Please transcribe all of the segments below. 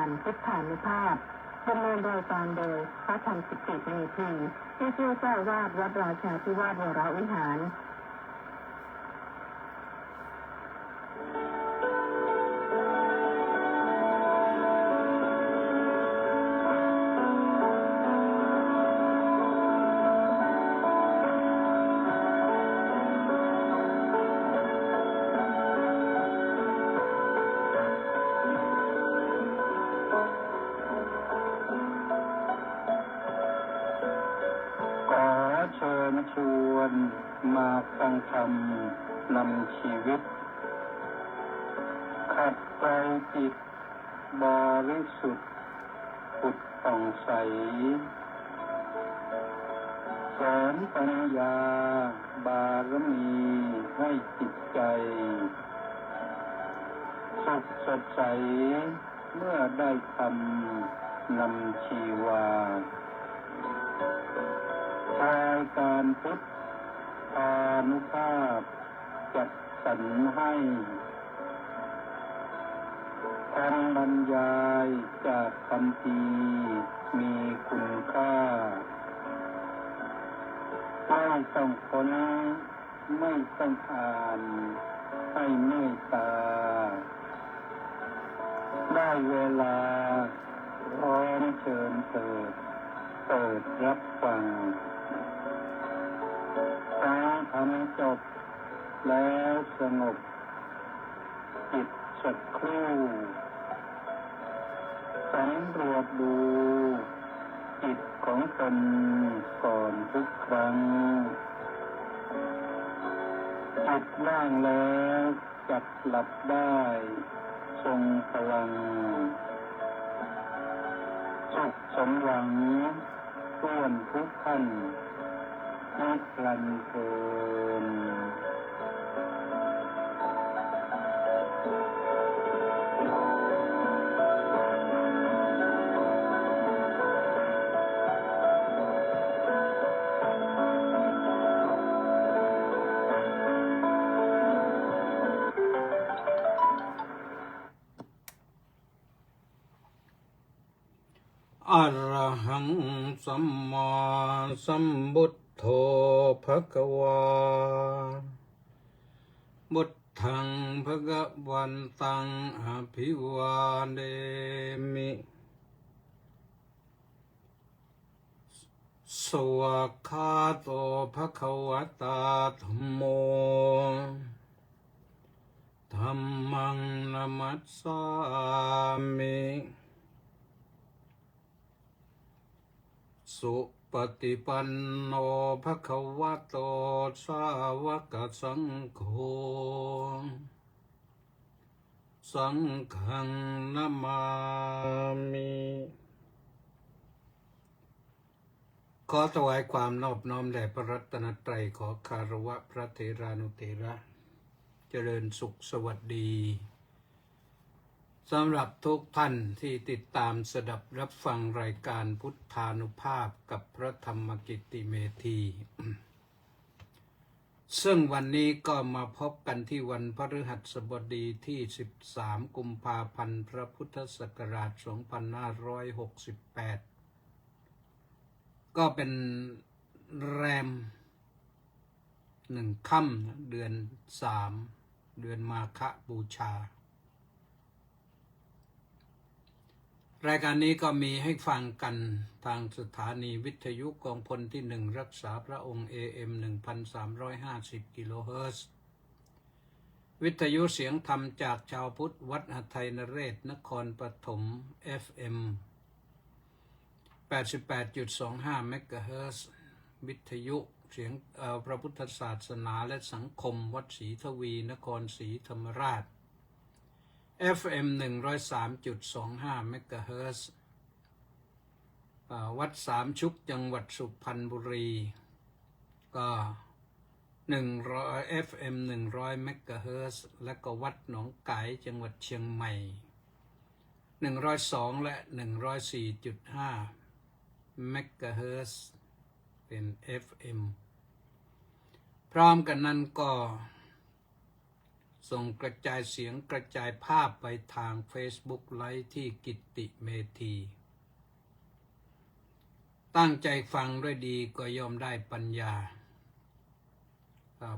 การพุทธานุภาพดำเนินรายการโดยพระธรรมสิติเมธีที่ช่วยเจ้าวาดวัดราชาธิวาสวรวิหารเชิญชวนมาฟังธรรมนำชีวิตขัดเกลาจิตบริสุทธิ์ผุดผ่องใสสอนปัญญาบารมีให้จิตใจสุขสดใสเมื่อได้ธรรมนำชีวารายการพุทธานุภาพจัดสรรให้คำบรรยายจากคำพีมีคุณค่าไม่ต้องค้นไม่ต้องอ่านให้เมตตาได้เวลาพร้อมเชิญเปิดรับฟังฟังธรรมจบแล้วสงบจิตสักครู่สำรวจดูจิตของตนก่อนทุกครั้งจิตว่างแล้วจัดหลับได้ทรงพลังสุขสมหวังส่วนทุกท่านนิรันดร์เทินอะระหังสัมมาสัมพุทโธภควาบุตถังภะคะวันตังอภิวาเทมิสวากขาโตภะคะวตาธัมโมธัมมังนะมัสสามิสุปฏิปันโนภะคะวะโตสาวกสังโฆสังฆังนะมามิขอถวายความนอบน้อมแด่พระรัตนตรัยขอคารวะพระเถรานุเถระเจริญสุขสวัสดีสำหรับทุกท่านที่ติดตามสดับรับฟังรายการพุทธานุภาพกับพระธรรมกิตติเมธี ซึ่งวันนี้ก็มาพบกันที่วันพฤหัสบดีที่13กุมภาพันธ์พระพุทธศักราช2568ก็เป็นแรม1 ค่ำเดือน3เดือนมาฆบูชารายการนี้ก็มีให้ฟังกันทางสถานีวิทยุกองพลที่1รักษาพระองค์ AM 1350 กิโลเฮิรตซ์วิทยุเสียงธรรมจากชาวพุทธวัดหทัยนเรศนครปฐม FM 88.25 เมกะเฮิรตซ์วิทยุเสียงพระพุทธศาสนาและสังคมวัดศรีทวีนครศรีธรรมราชFM 103.25 เมกะเฮิรตซ์วัดสามชุกจังหวัดสุพรรณบุรีก็FM 100 เมกะเฮิรตซ์และก็วัดหนองไก่จังหวัดเชียงใหม่102และ104.5 เมกะเฮิรตซ์เป็น FM พร้อมกันนั้นก็ ส่งกระจายเสียงกระจายภาพไปทาง Facebook ไลฟ์ที่กิตติเมธีตั้งใจฟังด้วยดีก็ย่อมได้ปัญญา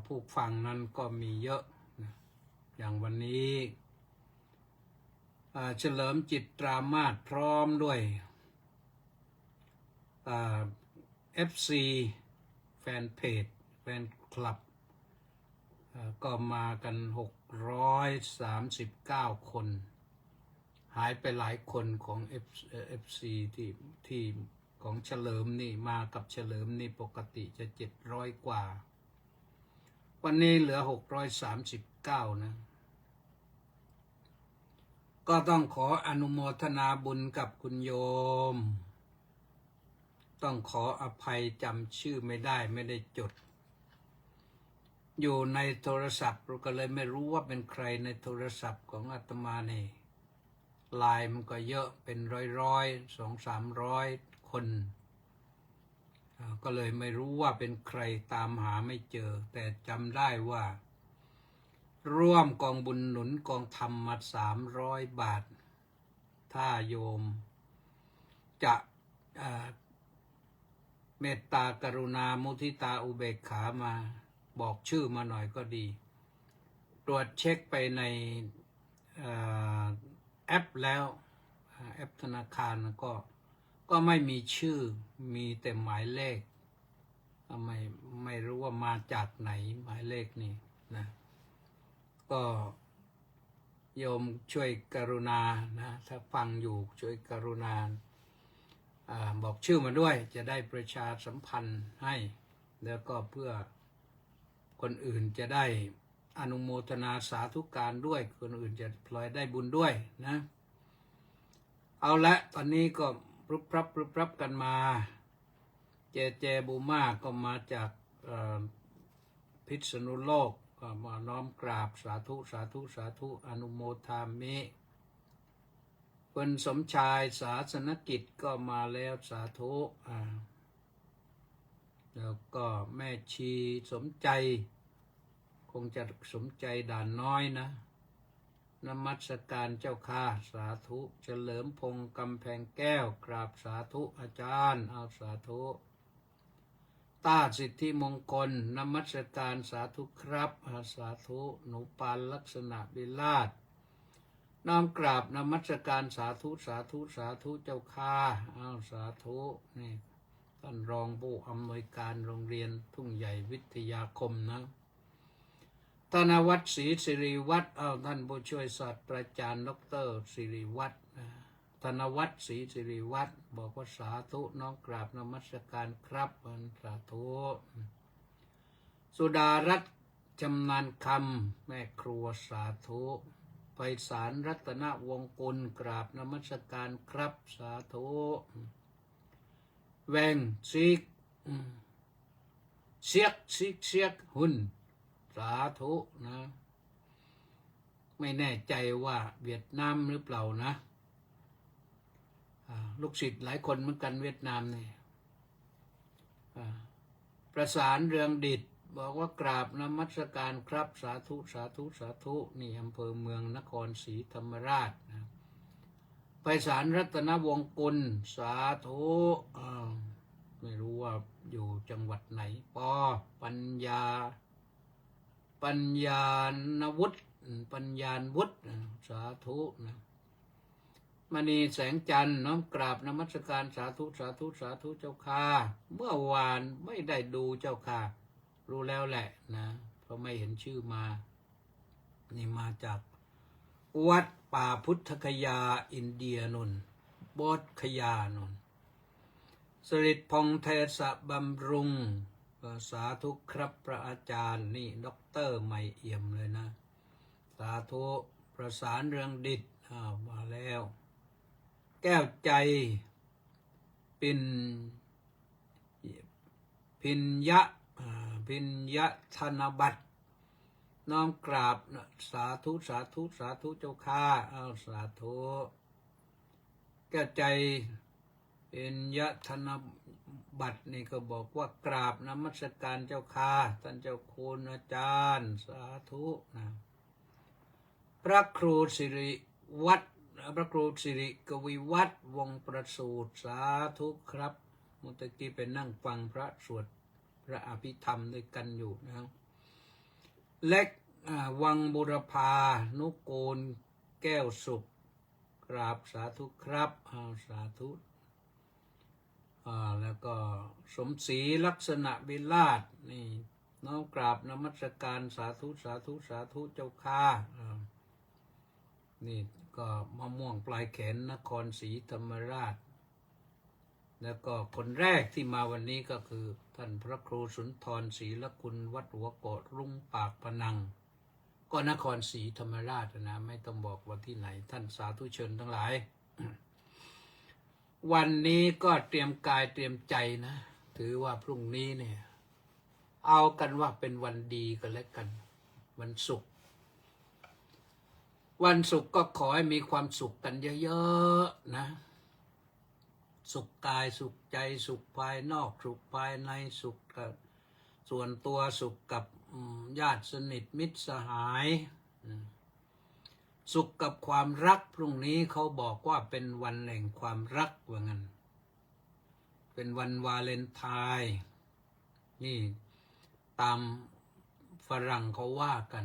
ผู้ฟังนั้นก็มีเยอะนะอย่างวันนี้เฉลิมจิตตรามาสพร้อมด้วยFC แฟนเพจแฟนคลับก็มากัน639 คนหายไปหลายคนของ FC ที่ของเฉลิมนี่มากับเฉลิมนี่ปกติจะ700 กว่าวันนี้เหลือ639นะก็ต้องขออนุโมทนาบุญกับคุณโยมต้องขออภัยจำชื่อไม่ได้จดอยู่ในโทรศัพท์เราก็เลยไม่รู้ว่าเป็นใครในโทรศัพท์ของอาตมาเนี่ยไลน์มันก็เยอะเป็นร้อย200-300 คนก็เลยไม่รู้ว่าเป็นใครตามหาไม่เจอแต่จำได้ว่าร่วมกองบุญหนุนกองธรรมมา300 บาทถ้าโยมจะเมตตากรุณามุทิตาอุเบกขามาบอกชื่อมาหน่อยก็ดีตรวจเช็คไปในแอปแล้วแอปธนาคารก็ไม่มีชื่อมีแต่หมายเลขไม่รู้ว่ามาจากไหนหมายเลขนี่นะก็โยมช่วยกรุณานะถ้าฟังอยู่ช่วยกรุณาบอกชื่อมาด้วยจะได้ประชาสัมพันธ์ให้แล้วก็เพื่อคนอื่นจะได้อนุโมทนาสาธุการด้วยคนอื่นจะพลอยได้บุญด้วยนะเอาละตอนนี้ก็ปรุบปรับกันมาเจบูมาก็มาจากพิษณุโลกก็มาน้อมกราบสาธุอนุโมทามิคุณสมชายศาสนกิจก็มาแล้วสาธุแล้วก็แม่ชีสมใจคงจะสมใจด่านน้อยนะนมัสการเจ้าค่ะสาธุเฉลิมพงษ์กำแพงแก้วกราบสาธุอาจารย์เอาสาธุต้าสิทธิมงคลนมัสการสาธุครับสาธุหนูปานลักษณะวิลาศน้อมกราบนมัสการสาธุเจ้าค่ะเอาสาธุนี่ท่านรองผู้อำนวยการโรงเรียนทุ่งใหญ่วิทยาคมนะธนวัฒน์ศรีสิริวัฒน์ท่านผู้ช่วยศาสตราจารย์ดร.สิริวัฒน์ธนวัฒน์ศรีสิริวัฒน์บอกว่าสาธุน้อมกราบนมัสการครับสาธุสุดารัตน์จำนานคำแม่ครัวสาธุไพศาลรัตนวงศ์กุลกราบนมัสการครับสาธุแวงซิกเสียกหุ่นสาธุนะไม่แน่ใจว่าเวียดนามหรือเปล่านะลูกศิษย์หลายคนเหมือนกันเวียดนามเนี่ยประสานเรืองดิษฐ์บอกว่ากราบนมัสการครับสาธุนี่อำเภอเมืองนครศรีธรรมราชนะไพศาลรัตนวงศ์กุลสาธุไม่รู้ว่าอยู่จังหวัดไหนปัญญานวุฒิปัญญาวุฒิสาธุนะมณีแสงจันทร์น้อมกราบนมัสการสาธุเจ้าค่ะเมื่อวานไม่ได้ดูเจ้าค่ะรู้แล้วแหละนะเพราะไม่เห็นชื่อมานี่มาจากวัดป่าพุทธคยาอินเดียนนโบสถ์คยานนสริตพงษ์เทศบำรุงสาธุครับพระอาจารย์นี่ด็อกเตอร์ไม่เอี่ยมเลยนะสาธุประสานเรืองดิษฐ์มาแล้วแก้วใจพินยะธนบัตรน้อมกราบสาธุเจ้าค่ะเอาสาธุแก้วใจพินยะธนบัตรนี่ก็บอกว่ากราบนมัสการเจ้าค่ะท่านเจ้าคุณอาจารย์สาธุนะ ระครูสิริวัฒน์พระครูสิริกวีวัฒน์วงศ์ประสูติสาธุครับเมื่อกี้ไปนั่งฟังพระสวดพระอภิธรรมด้วยกันอยู่นะครับเล็กวังบุรพานุกูลแก้วสุขกราบสาธุครับสาธุแล้วก็สมศรีลักษณะวิราชนี่น้อมกราบนมัสการสาธุสาธุสาธุเจ้าค่ะนี่ก็มะม่วงปลายแขนนครศรีธรรมราชแล้วก็คนแรกที่มาวันนี้ก็คือท่านพระครูสุนทรศรีละคุณวัดหัวโกดรุ่งปากพนังก็นครศรีธรรมราชนะไม่ต้องบอกว่าที่ไหนท่านสาธุชนทั้งหลาย วันนี้ก็เตรียมกายเตรียมใจนะถือว่าพรุ่งนี้เนี่ยเอากันว่าเป็นวันดีกันแล้วกันวันศุกร์วันศุกร์ก็ขอให้มีความสุขกันเยอะๆนะสุขกายสุขใจสุขภายนอกสุขภายในสุขกับส่วนตัวสุขกับญาติสนิทมิตรสหายสุขกับความรักพรุ่งนี้เขาบอกว่าเป็นวันแห่งความรักว่างั้นเป็นวันวาเลนไทน์นี่ตามฝรั่งเขาว่ากัน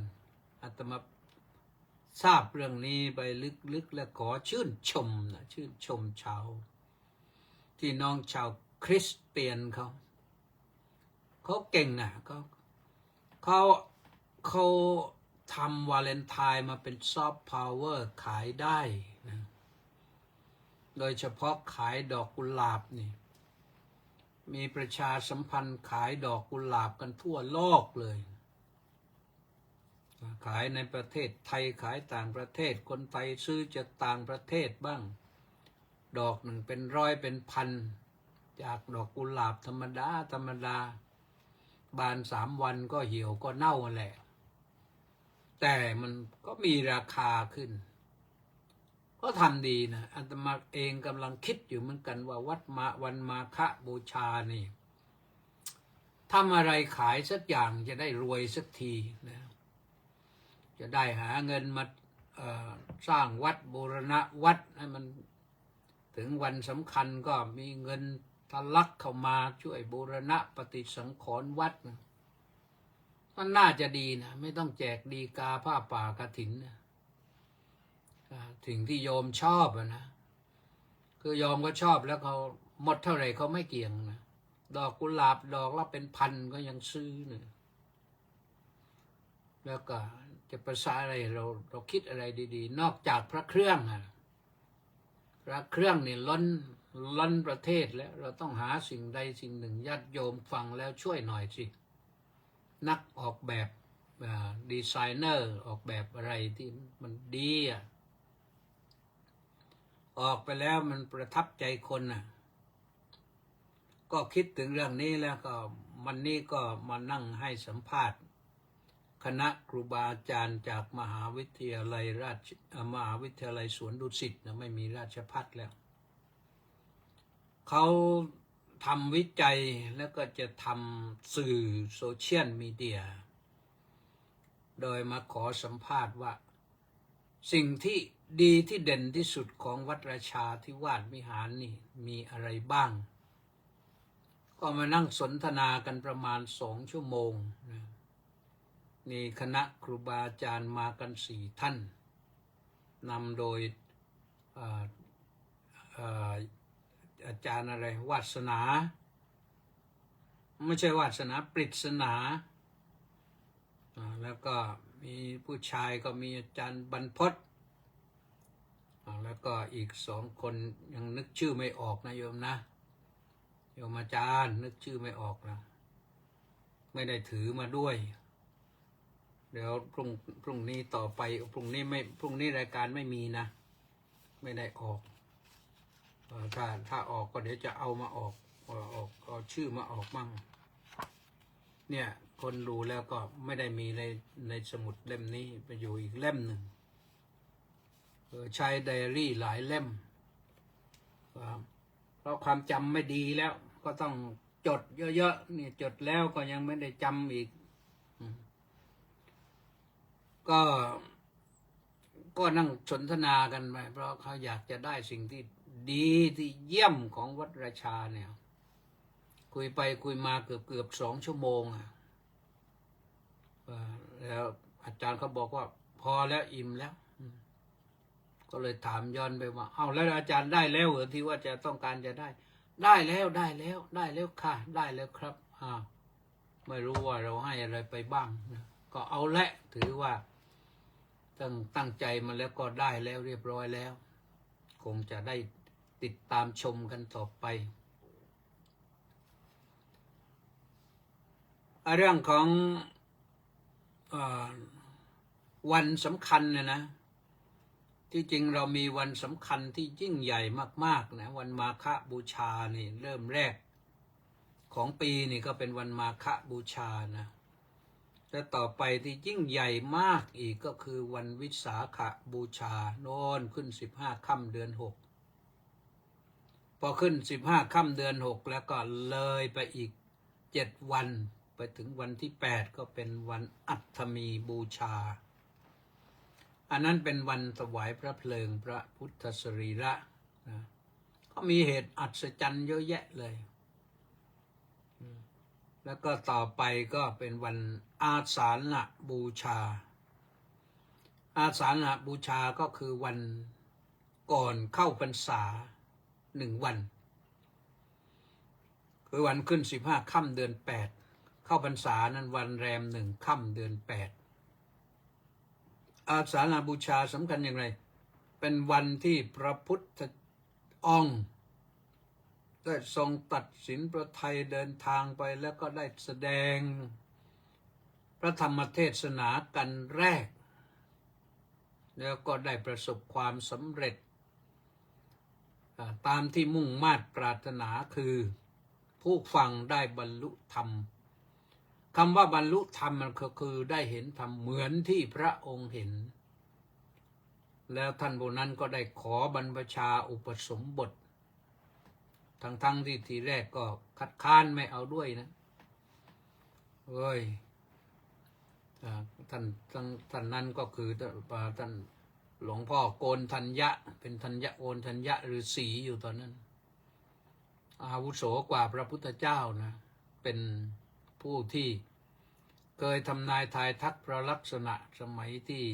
อาตมาทราบเรื่องนี้ไปลึกๆและขอชื่นชมนะชื่นชมชาวที่น้องชาวคริสเตียนเขาเก่งอ่ะเขาทำวาเลนไทน์มาเป็นซอฟต์พาวเวอร์ขายได้นะโดยเฉพาะขายดอกกุหลาบนี่มีประชาสัมพันธ์ขายดอกกุหลาบกันทั่วโลกเลยขายในประเทศไทยขายต่างประเทศคนไทยซื้อจากต่างประเทศบ้างดอกหนึ่งเป็นร้อยเป็นพันจากดอกกุหลาบธรรมดาบาน3 วันก็เหี่ยวก็เน่าแหละแต่มันก็มีราคาขึ้นก็ทำดีนะอาตมาเองกำลังคิดอยู่เหมือนกันว่าวันมาฆบูชานี่ทำอะไรขายสักอย่างจะได้รวยสักทีนะจะได้หาเงินมาสร้างวัดบูรณะวัดให้มันถึงวันสำคัญก็มีเงินทะลักเข้ามาช่วยบูรณะปฏิสังขรณ์วัดนะมันน่าจะดีนะไม่ต้องแจกดีกาผ้าป่ากฐินนะสิ่งที่โยมชอบนะคือโยมก็ชอบแล้วเขาหมดเท่าไหร่เขาไม่เกี่ยงนะดอกกุหลาบดอกละเป็นพันก็ยังซื้อเนี่ยแล้วก็จะประสาอะไรเราคิดอะไรดีๆนอกจากพระเครื่องพระเครื่องนี่ล้นประเทศแล้วเราต้องหาสิ่งใดสิ่งหนึ่งญาติโยมฟังแล้วช่วยหน่อยสินักออกแบบดีไซเนอร์ออกแบบอะไรที่มันดีออกไปแล้วมันประทับใจคนก็คิดถึงเรื่องนี้แล้วก็วันนี้ก็มานั่งให้สัมภาษณ์คณะครูบาอาจารย์จากมหาวิทยาลัยสวนดุสิตนะไม่มีราชภัฏแล้วเขาทำวิจัยแล้วก็จะทำสื่อโซเชียลมีเดียโดยมาขอสัมภาษณ์ว่าสิ่งที่ดีที่เด่นที่สุดของวัดราชาธิวาสวิหารนี่มีอะไรบ้างก็มานั่งสนทนากันประมาณ2 ชั่วโมงนี่คณะครูบาอาจารย์มากัน4 ท่านนำโดยอาจารย์อะไรวาสนาไม่ใช่วาสนาปริศนาแล้วก็มีผู้ชายก็มีอาจารย์บรรพตแล้วก็อีก2 คนยังนึกชื่อไม่ออกนะโยมนะโยมอาจารย์นึกชื่อไม่ออกนะไม่ได้ถือมาด้วยเดี๋ยวพรุ่งนี้ต่อไปพรุ่งนี้รายการไม่มีนะไม่ได้ออกถ้าออกก็เดี๋ยวจะเอามาออกเอาชื่อมาออกมั่งเนี่ยคนดูแล้วก็ไม่ได้มีในสมุดเล่มนี้ไปอยู่อีกเล่มหนึ่งใช้ไดอารี่หลายเล่มเพราะความจำไม่ดีแล้วก็ต้องจดเยอะๆนี่จดแล้วก็ยังไม่ได้จำอีกก็ ก็นั่งสนทนากันไปเพราะเขาอยากจะได้สิ่งที่ดีที่เยี่ยมของวัดราชาเนี่ยคุยไปคุยมาเกือบ2 ชั่วโมงแล้วอาจารย์เขาบอกว่าพอแล้วอิ่มแล้วก็เลยถามย้อนไปว่าเอาแล้วอาจารย์ได้แล้วเหรอที่ว่าจะต้องการจะได้แล้วค่ะได้แล้วครับไม่รู้ว่าเราให้อะไรไปบ้างนะก็เอาละถือว่าตั้งใจมาแล้วก็ได้แล้วเรียบร้อยแล้วคงจะได้ติดตามชมกันต่อไปเรื่องของวันสำคัญเนี่ยนะที่จริงเรามีวันสำคัญที่ยิ่งใหญ่มากๆนะวันมาฆบูชานี่เริ่มแรกของปีนี่ก็เป็นวันมาฆบูชานะและต่อไปที่ยิ่งใหญ่มากอีกก็คือวันวิสาขบูชาโน่นขึ้น15 ค่ำเดือน 6พอขึ้น15 ค่ำเดือน 6แล้วก็เลยไปอีก7 วันไปถึงวันที่8ก็เป็นวันอัฐมีบูชาอันนั้นเป็นวันถวายพระเพลิงพระพุทธสรีระนะก็มีเหตุอัศจรรย์เยอะแยะเลยแล้วก็ต่อไปก็เป็นวันอาสาฬหบูชาอาสาฬหบูชาก็คือวันก่อนเข้าพรรษา1 วันคือวันขึ้น15 ค่ำเดือน 8เข้าพรรษานั้นวันแรม1 ค่ำเดือน 8อาสาฬหบูชาสำคัญอย่างไรเป็นวันที่พระพุทธองค์ได้ทรงตัดสินพระทัยเดินทางไปแล้วก็ได้แสดงพระธรรมเทศนากันแรกแล้วก็ได้ประสบความสำเร็จตามที่มุ่งมา่ปรารถนาคือผู้ฟังได้บรรลุธรรมคำว่าบรรลุธรรมมันก็คือได้เห็นธรรมเหมือนที่พระองค์เห็นแล้วท่านผู้นั้นก็ได้ขอบรรพชาอุปสมบททั้งที่ทีแรกก็คัดค้านไม่เอาด้วยนะท่านนั้นก็คือท่านหลวงพ่อโกนทัญญะเป็นโกนทัญญะฤาษีอยู่ตอนนั้นอาวุโสกว่าพระพุทธเจ้านะเป็นผู้ที่เคยทำนายทายทักพระลักษณะสมัยที่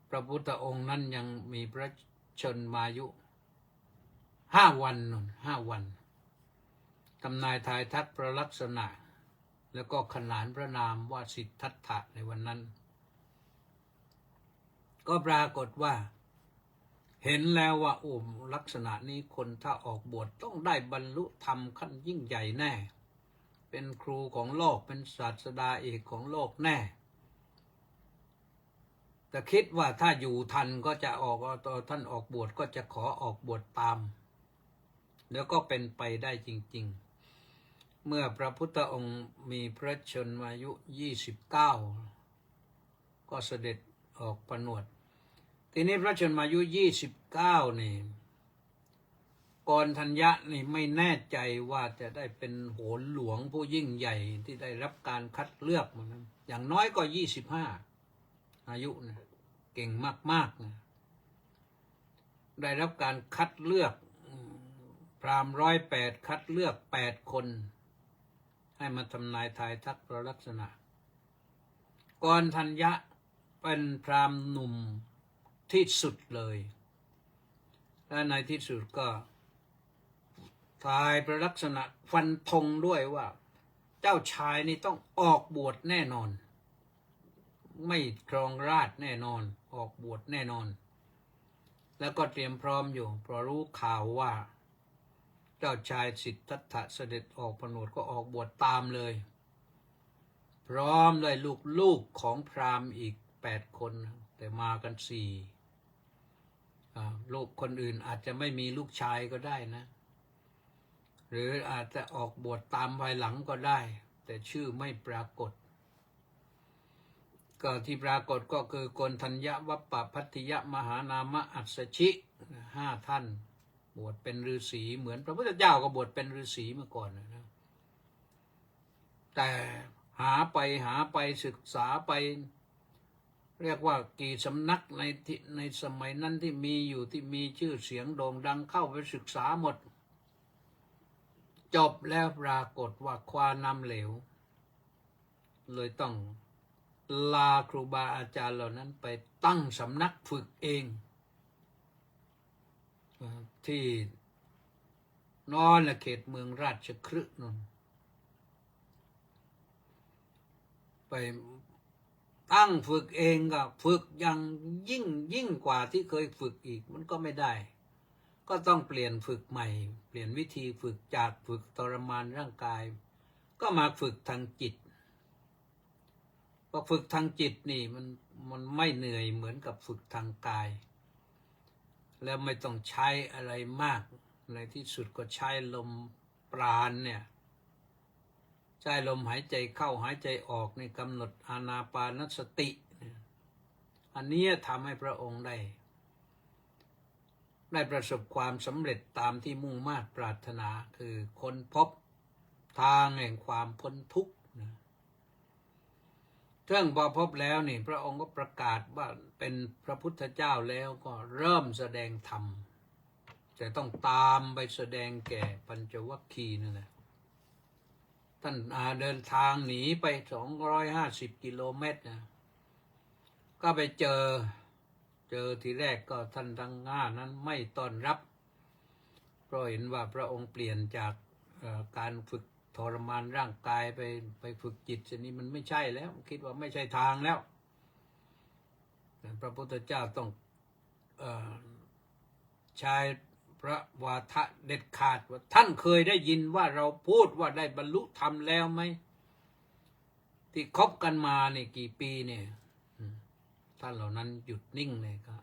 พระพุทธองค์นั้นยังมีพระชนมายุ5 วัน5 วันทำนายทายทักพระลักษณะแล้วก็ขนานพระนามว่าสิทธัตถะในวันนั้นก็ปรากฏว่าเห็นแล้วว่าลักษณะนี้คนถ้าออกบวชต้องได้บรรลุธรรมขั้นยิ่งใหญ่แน่เป็นครูของโลกเป็นศาสดาเอกของโลกแน่แต่คิดว่าถ้าอยู่ทันก็จะออกตอนท่านออกบวชก็จะขอออกบวชตามแล้วก็เป็นไปได้จริงๆเมื่อพระพุทธองค์มีพระชนมายุ29ก็เสด็จออกผนวดทีนี้พระชนมายุ29นี่โกนทัญญะนี่ไม่แน่ใจว่าจะได้เป็นโหรหลวงผู้ยิ่งใหญ่ที่ได้รับการคัดเลือกมาอย่างน้อยก็25อายุนะเก่งมากๆนะได้รับการคัดเลือกพราหมณ์108คัดเลือก8 คนให้มาทำนายทายทักพระลักษณะโกนทัญญะเป็นพราหมณ์หนุ่มที่สุดเลยและในที่สุดก็ทายพระลักษณะฟันธงด้วยว่าเจ้าชายนี่ต้องออกบวชแน่นอนไม่ครองราชย์แน่นอนออกบวชแน่นอนแล้วก็เตรียมพร้อมอยู่เพราะรู้ข่าวว่าเจ้าชายสิทธัตถะเสด็จออกผนวดก็ออกบวชตามเลยพร้อมเลยลูกของพราหมณ์อีก8 คนแต่มากัน4ลูกคนอื่นอาจจะไม่มีลูกชายก็ได้นะหรืออาจจะออกบวชตามภายหลังก็ได้แต่ชื่อไม่ปรากฏก็ที่ปรากฏก็คือโกนทัญญะวัปปะพัทธิยะมหานามะอัสสชิ5 ท่านบวชเป็นฤาษีเหมือนพระพุทธเจ้าก็บวชเป็นฤาษีเมื่อก่อนนะแต่หาไปศึกษาไป เรียกว่ากี่สำนักในสมัยนั้นที่มีอยู่ที่มีชื่อเสียงโด่งดังเข้าไปศึกษาหมดจบแล้วปรากฏว่าคว้าน้ำเหลวเลยต้องลาครูบาอาจารย์เหล่านั้นไปตั้งสำนักฝึกเองที่นอนเขตเมืองราชคฤห์นนไปตั้งฝึกเองก็ฝึกอย่างยิ่งกว่าที่เคยฝึกอีกมันก็ไม่ได้ก็ต้องเปลี่ยนฝึกใหม่เปลี่ยนวิธีฝึกจากฝึกทรมานร่างกายก็มาฝึกทางจิตพอฝึกทางจิตนี่มันไม่เหนื่อยเหมือนกับฝึกทางกายแล้วไม่ต้องใช้อะไรมากในที่สุดก็ใช้ลมปราณเนี่ยใช้ลมหายใจเข้าหายใจออกในกำหนดอานาปานสติอันนี้ทำให้พระองค์ได้ประสบความสำเร็จตามที่มุ่งมา่ปรารถนาคือค้นพบทางแห่งความพ้นทุกข์ซึ่งพอพบแล้วนี่พระองค์ก็ประกาศว่าเป็นพระพุทธเจ้าแล้วก็เริ่มแสดงธรรมจะต้องตามไปแสดงแก่ปัญจวัคคีย์นั่นแหละท่านเดินทางหนีไป250 กิโลเมตรนะก็ไปเจอทีแรกก็ท่านทั้งห้านั้นไม่ต้อนรับเพราะเห็นว่าพระองค์เปลี่ยนจากการฝึกทรมานร่างกายไปฝึกจิตชนิดมันไม่ใช่แล้วคิดว่าไม่ใช่ทางแล้วพระพุทธเจ้าต้องใช้พระวาทะเด็ดขาดว่าท่านเคยได้ยินว่าเราพูดว่าได้บรรลุธรรมแล้วไหมที่คบกันมาเนี่ยกี่ปีเนี่ยท่านเหล่านั้นหยุดนิ่งเลยก็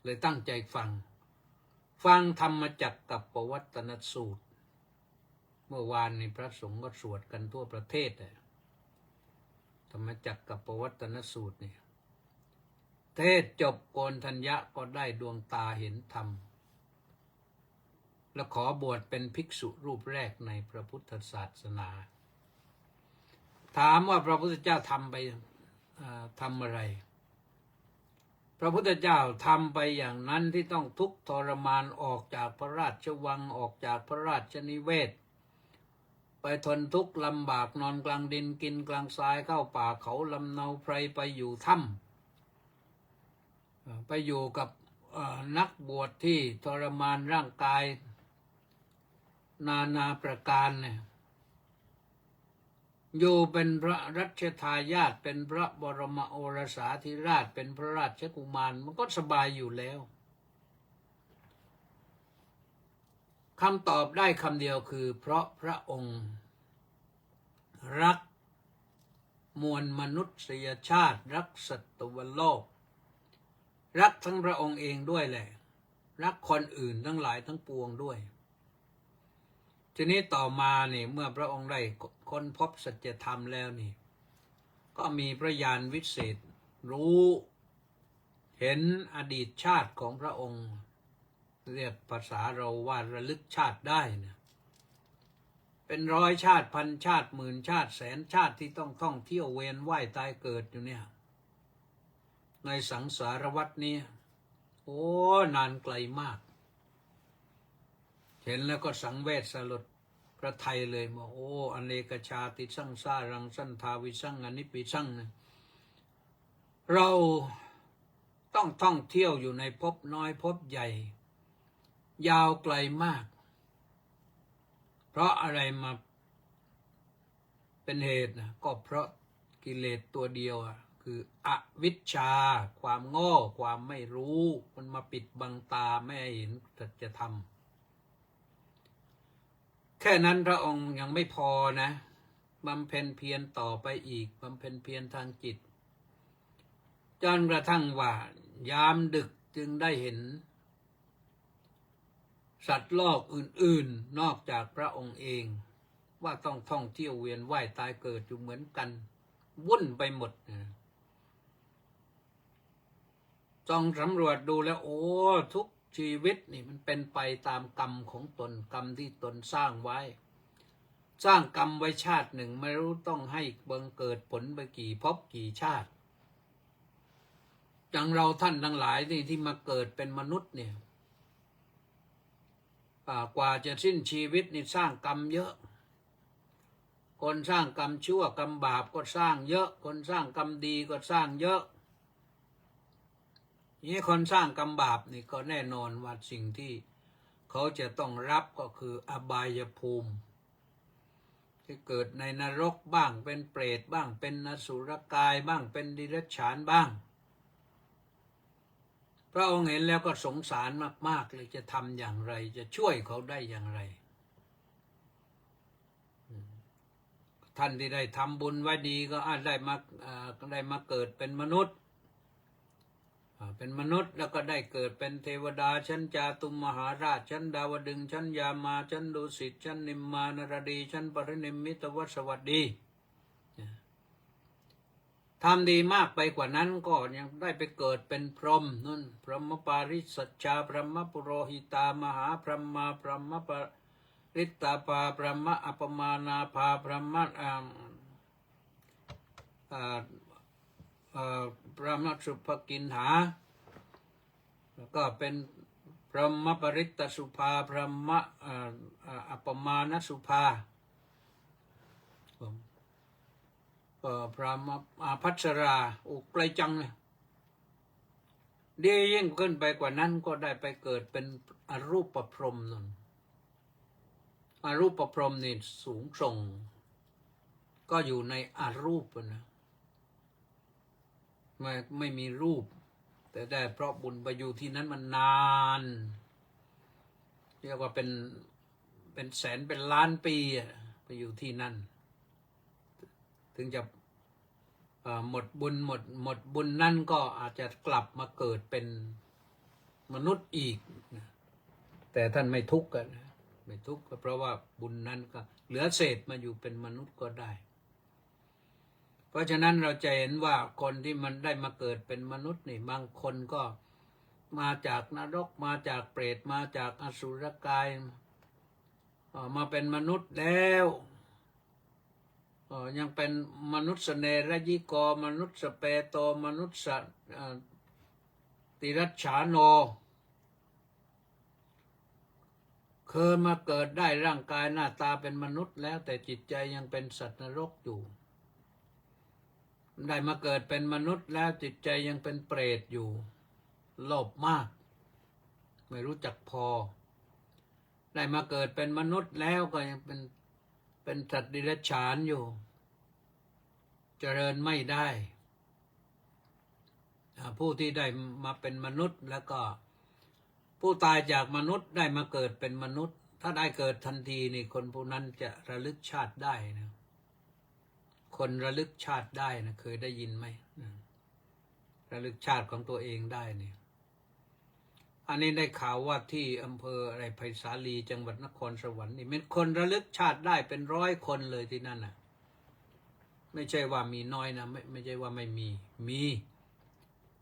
เลยตั้งใจฟังธรรมจักรกับปวัตตนสูตรเมื่อวานในพระสงฆ์ก็สวดกันทั่วประเทศเลยธรรมจักรกับปวัตตนสูตรเนี่ยเทศจบโกณทัญญะก็ได้ดวงตาเห็นธรรมและขอบวชเป็นภิกษุรูปแรกในพระพุทธศาสนาถามว่าพระพุทธเจ้าทำอะไรพระพุทธเจ้าทำไปอย่างนั้นที่ต้องทุกข์ทรมานออกจากพระราชวังออกจากพระราชนิเวศไปทนทุกข์ลำบากนอนกลางดินกินกลางทรายเข้าป่าเขาลำเนาไพรไปอยู่ถ้ำไปอยู่กับนักบวชที่ทรมานร่างกายนานาประการเนี่ยอยู่เป็นพระรัชทายาทเป็นพระบรมโอรสาธิราชเป็นพระราชกุมารมันก็สบายอยู่แล้วคำตอบได้คำเดียวคือเพราะพระองค์รักมวลมนุษยชาติรักสัตวโลกรักทั้งพระองค์เองด้วยแหละรักคนอื่นทั้งหลายทั้งปวงด้วยทีนี้ต่อมาเนี่ยเมื่อพระองค์ได้ค้นพบสัจธรรมแล้วนี่ก็มีพระญาณวิเศษรู้เห็นอดีตชาติของพระองค์เรียกภาษาเราว่าระลึกชาติได้นะเป็นร้อยชาติพันชาติหมื่นชาติแสนชาติที่ต้องท่องเที่ยวเวียนว่ายตายเกิดอยู่เนี่ยในสังสารวัฏนี้โอ้นานไกลมากเห็นแล้วก็สังเวชสลดพระไทยเลยว่าโอ้อเนกชาติสังสารังสันทาวิสังอนิปิสังนะเราต้องท่องเที่ยวอยู่ในภพน้อยภพใหญ่ยาวไกลมากเพราะอะไรมาเป็นเหตุนะก็เพราะกิเลสตัวเดียวคืออวิชชาความโง่ความไม่รู้มันมาปิดบังตาไม่ให้เห็นสัจธรรมแค่นั้นพระองค์ยังไม่พอนะบำเพ็ญเพียรต่อไปอีกบำเพ็ญเพียรทางจิตจนกระทั่งว่ายามดึกจึงได้เห็นสัตว์โลกอื่นๆนอกจากพระองค์เองว่าต้องท่องเที่ยวเวียนว่ายตายเกิดอยู่เหมือนกันวุ่นไปหมดจ้องสำรวจดูแล้วโอ้ทุกชีวิตนี่มันเป็นไปตามกรรมของตนกรรมที่ตนสร้างไว้สร้างกรรมไว้ชาติหนึ่งไม่รู้ต้องให้บังเกิดผลไปกี่ภพกี่ชาติ อย่างเราท่านทั้งหลายที่มาเกิดเป็นมนุษย์เนี่ยกว่าจะสิ้นชีวิตนี่สร้างกรรมเยอะ คนสร้างกรรมชั่วกรรมบาปก็สร้างเยอะ คนสร้างกรรมดีก็สร้างเยอะนี่คนสร้างกรรมบาปนี่ก็แน่นอนว่าสิ่งที่เขาจะต้องรับก็คืออบายภูมิที่เกิดในนรกบ้างเป็นเปรตบ้างเป็นอสุรกายบ้างเป็นดิรัจฉานบ้างพระองค์เห็นแล้วก็สงสารมากๆเลยจะทำอย่างไรจะช่วยเขาได้อย่างไรท่านที่ได้ทำบุญไว้ดีก็อาจได้มาเกิดเป็นมนุษย์แล้วก็ได้เกิดเป็นเทวดาชั้นจาตุมมหาราชชั้นดาวดึงส์ชั้นยามาชั้นดุสิตชั้นนิมมานรดีชั้นปรินิมมิตวสวัสดีทำดีมากไปกว่านั้นก็ยังได้ไปเกิดเป็นพรหมนั่นพรหมปาริสัชชาพรหมปุโรหิตามหาพรหมาพรหมปริตตาภาพรหมอัปมานาภาพรหมพรหมสุภกินหาแล้วก็เป็นพรหมปริตตสุภาพรหมอัปมานสุภาพรหมพัชราไกลจังเลยดียิ่งขึ้นไปกว่านั้นก็ได้ไปเกิดเป็นอรูปพรหมนั่นอรูปพรหมนี่สูงส่งก็อยู่ในอรูปนะไม่มีรูปแต่ได้เพราะบุญไปอยู่ที่นั้นมันนานเรียกว่าเป็นแสนเป็นล้านปีไปอยู่ที่นั่นถึงจะหมดบุญนั่นก็อาจจะกลับมาเกิดเป็นมนุษย์อีกแต่ท่านไม่ทุกข์กันไม่ทุกข์ก็เพราะว่าบุญนั้นก็เหลือเศษมาอยู่เป็นมนุษย์ก็ได้เพราะฉะนั้นเราจะเห็นว่าคนที่มันได้มาเกิดเป็นมนุษย์นี่บางคนก็มาจากนรกมาจากเปรตมาจากอสุรกายมาเป็นมนุษย์แล้วยังเป็นมนุษย์เนรยิโกมนุษย์สเปโตมนุษย์ติรัจฉาโนเคยมาเกิดได้ร่างกายหน้าตาเป็นมนุษย์แล้วแต่จิตใจยังเป็นสัตว์นรกอยู่ได้มาเกิดเป็นมนุษย์แล้วจิตใจยังเป็นเปรตอยู่โลภมากไม่รู้จักพอได้มาเกิดเป็นมนุษย์แล้วก็ยังเป็นสัตว์ดิรัจฉานอยู่เจริญไม่ได้ผู้ที่ได้มาเป็นมนุษย์แล้วก็ผู้ตายจากมนุษย์ได้มาเกิดเป็นมนุษย์ถ้าได้เกิดทันทีนี่คนผู้นั้นจะระลึกชาติได้นะคนระลึกชาติได้นะเคยได้ยินไหมระลึกชาติของตัวเองได้เนี่ยอันนี้ได้ข่าวว่าที่อำเภออะไรไผ่สาลีจังหวัดนครสวรรค์นี่เป็นคนระลึกชาติได้เป็น100 คนเลยที่นั่นน่ะไม่ใช่ว่ามีน้อยนะไม่ใช่ว่าไม่มี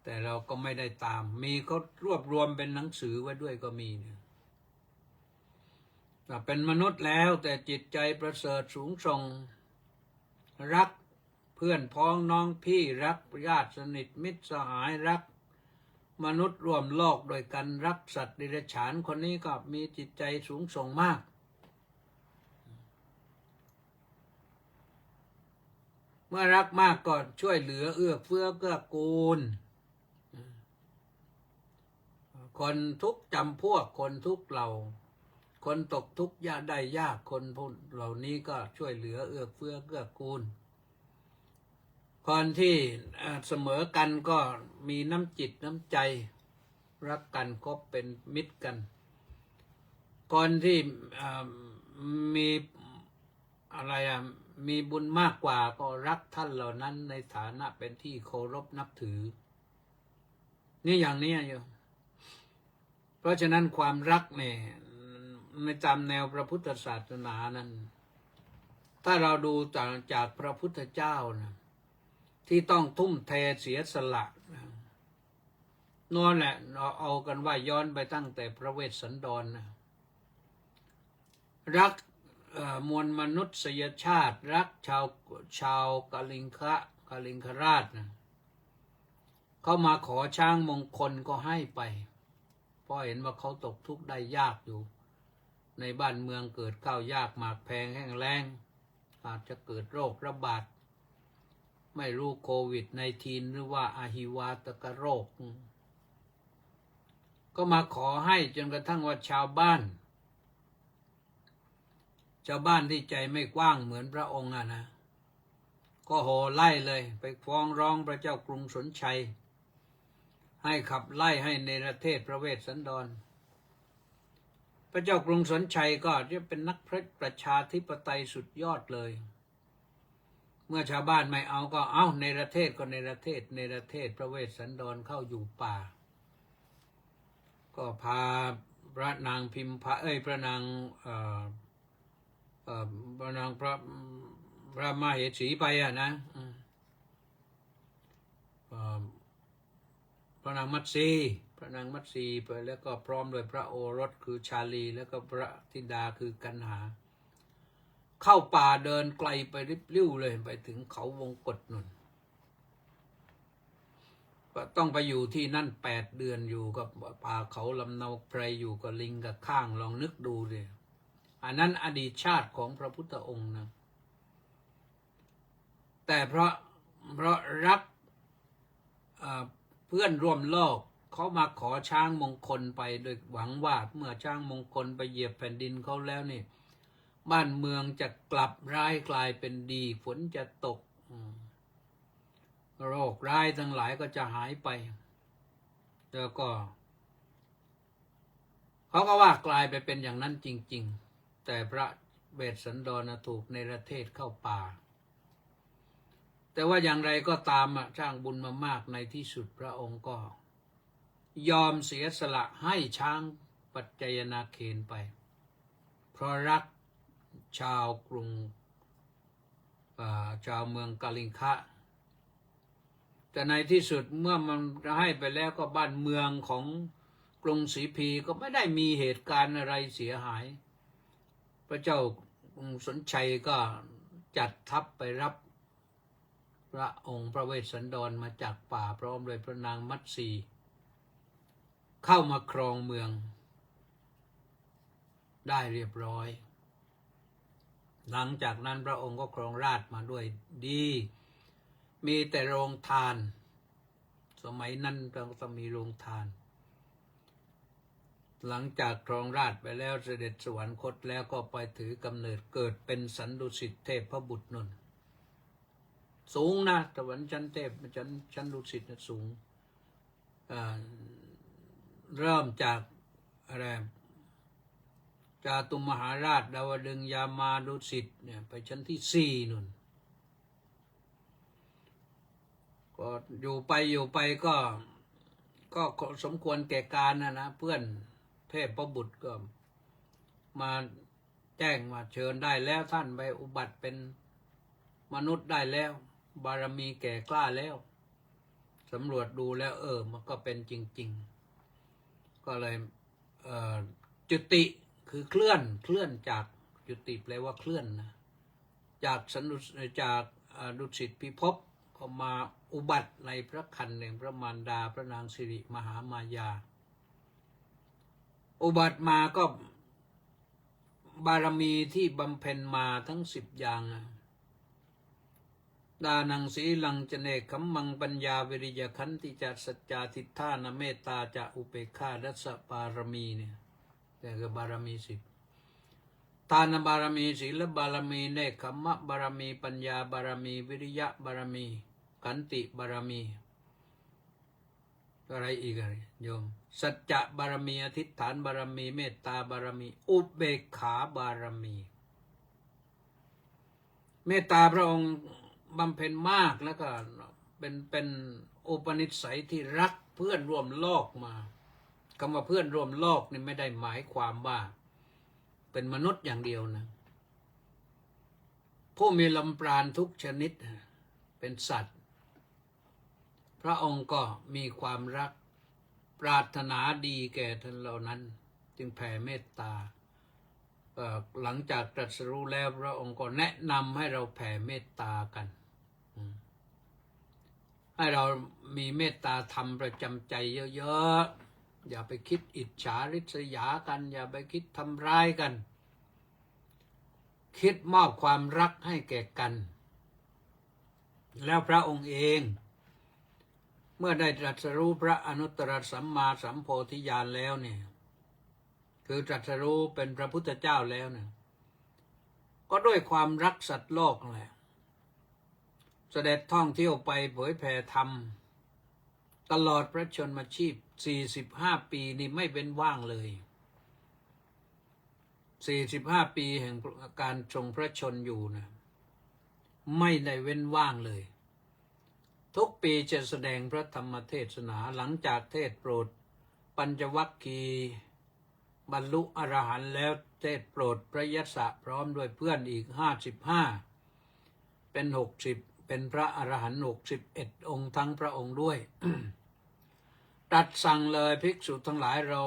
แต่เราก็ไม่ได้ตามมีเขารวบรวมเป็นหนังสือไว้ด้วยก็มีเนี่ยเป็นมนุษย์แล้วแต่จิตใจประเสริฐสูงส่งรักเพื่อนพ้องน้องพี่รักญาติสนิทมิตรสหายรักมนุษย์ร่วมโลกโดยกันรักสัตว์ดิรัจฉานคนนี้ก็มีจิตใจสูงส่งมากเมื่อรักมากก็ช่วยเหลือเอื้อเฟื้อเกื้อกูลคนทุกจำพวกคนทุกเหล่าคนตกทุกข์ยากได้ยากคนพวกเหล่านี้ก็ช่วยเหลือเอื้อเฟื้อเกื้อกูลคนที่เสมอกันก็มีน้ำจิตน้ำใจรักกันก็เป็นมิตรกันคนที่มีอะไรมีบุญมากกว่าก็รักท่านเหล่านั้นในฐานะเป็นที่เคารพนับถือนี่อย่างนี้อยู่เพราะฉะนั้นความรักเนี่ยในตามแนวพระพุทธศาสนานั้นถ้าเราดูจากพระพุทธเจ้านะที่ต้องทุ่มเทเสียสละนั่นแหละเราเอากันว่าย้อนไปตั้งแต่พระเวสสันดรนะรักมวลมนุษยชาติรักชาวกลิงคราชนะ เขามาขอช้างมงคลก็ให้ไปเพราะเห็นว่าเขาตกทุกข์ได้ยากอยู่ในบ้านเมืองเกิดข้าวยากหมากแพงแห้งแล้งอาจจะเกิดโรคระบาดไม่รู้โควิด-19 หรือว่าอาหิวาตกโรคก็มาขอให้จนกระทั่งว่าชาวบ้านที่ใจไม่กว้างเหมือนพระองค์นะก็โห่ไล่เลยไปฟ้องร้องพระเจ้ากรุงสนชัยให้ขับไล่ให้เนรเทศพระเวสสันดรพระเจ้ากรุงสนชัยก็จะเป็นนักประชาธิปไตยสุดยอดเลยเมื่อชาวบ้านไม่เอาก็เอาเนรเทศก็เนรเทศพระเวสสันดรเข้าอยู่ป่าก็พาพระนางพิมพาพระนางพระมเหสีไปนะพระนางมัตสีไปแล้วก็พร้อมด้วยพระโอรสคือชาลีแล้วก็พระธิดาคือกันหาเข้าป่าเดินไกลไปริบลิ่วเลยไปถึงเขาวงกฏนุ่นก็ต้องไปอยู่ที่นั่น8 เดือนอยู่กับป่าเขาลำเนาไพรอยู่กับลิงกับข้างลองนึกดูเลยอันนั้นอดีตชาติของพระพุทธองค์นะแต่เพราะรักเพื่อนร่วมโลกเขามาขอช้างมงคลไปโดยหวังว่าเมื่อช้างมงคลไปเหยียบแผ่นดินเขาแล้วนี่บ้านเมืองจะกลับร้ายกลายเป็นดีฝนจะตกโรคร้ายทั้งหลายก็จะหายไปแล้วก็เขาก็ว่ากลายไปเป็นอย่างนั้นจริงๆแต่พระเวสสันดรถูกเนรเทศเข้าป่าแต่ว่าอย่างไรก็ตามสร้างบุญมามากในที่สุดพระองค์ก็ยอมเสียสละให้ช้างปัจจยนาเคนไปเพราะรักชาวกรุงชาวเมืองกาลิงคะแต่ในที่สุดเมื่อมันให้ไปแล้วก็บ้านเมืองของกรุงศรีพีก็ไม่ได้มีเหตุการณ์อะไรเสียหายพระเจ้ากรุงสนชัยก็จัดทัพไปรับพระองค์พระเวสสันดรมาจากป่าพร้อมด้วยพระนางมัตสีเข้ามาครองเมืองได้เรียบร้อยหลังจากนั้นพระองค์ก็ครองราชย์มาด้วยดีมีแต่โรงทานสมัยนั้นเราต้องมีโรงทานหลังจากครองราชย์ไปแล้วเสด็จสวรรคตแล้วก็ไปถือกำเนิดเกิดเป็นสันดุสิตเทพบุตรนนสูงนะสวรรค์ชั้นเทพชั้นดุสิตนะสูงเริ่มจากอะไรจาตุมหาราชดาวดึงยามาดุสิตเนี่ยไปชั้นที่4นู่นก็อยู่ไปก็สมควรแก่การนะเพื่อนเทพบุตรก็มาแจ้งมาเชิญได้แล้วท่านไปอุบัติเป็นมนุษย์ได้แล้วบารมีแก่กล้าแล้วสำรวจดูแล้วมันก็เป็นจริงๆก็เลยจุติคือเคลื่อนจากจุติแปลว่าเคลื่อนนะจากดุสิตพิภพก็มาอุบัติในพระครรภ์แห่งพระมารดาพระนางสิริมหามายาอุบัติมาก็บารมีที่บำเพ็ญมาทั้ง10 อย่างดานังสีลังจเนกขัมมังปัญญาวิริยขันติจัสัจจาทิฏฐานเมตตาจะอุเบกขาดัสสะบารมีเนี่ยแต่คือบารมี10ทานบารมีศีลบารมีเนกขัมมะบารมีปัญญาบารมีวิริยะบารมีขันติบารมีอะไรอีกโยมสัจจะบารมีอธิษฐานบารมีเมตตาบารมีอุเบกขาบารมีเมตตาพระองค์บำเพ็ญมากแล้วก็เป็นอุปนิสัยที่รักเพื่อนร่วมโลกมาคำว่าเพื่อนร่วมโลกนี่ไม่ได้หมายความว่าเป็นมนุษย์อย่างเดียวนะผู้มีลำปราณทุกชนิดเป็นสัตว์พระองค์ก็มีความรักปรารถนาดีแก่ท่านเหล่านั้นจึงแผ่เมตตาหลังจากตรัสรู้แล้วพระองค์ก็แนะนำให้เราแผ่เมตตากัน ให้เรามีเมตตาธรรมประจำใจเยอะๆอย่าไปคิดอิจฉาริษยากันอย่าไปคิดทำร้ายกันคิดมอบความรักให้แก่กันแล้วพระองค์เองเมื่อได้ตรัสรู้พระอนุตตรสัมมาสัมโพธิญาณแล้วเนี่ยคือตรัสรู้เป็นพระพุทธเจ้าแล้วเนี่ยก็ด้วยความรักสัตว์โลกแหละเสด็จท่องเที่ยวไปเผยแผ่ธรรมตลอดพระชนมชีพ45 ปีนี่ไม่เป็นว่างเลย45 ปีแห่งการทรงพระชนอยู่นะไม่ได้เว้นว่างเลยทุกปีจะแสดงพระธรรมเทศนาหลังจากเทศโปรดปัญจวัคคีย์บรรลุอรหันต์แล้วเทศโปรดพระยศพร้อมด้วยเพื่อนอีก55เป็น60เป็นพระอรหันต์61องค์ทั้งพระองค์ด้วย ตรัสสั่งเลยภิกษุทั้งหลายเรา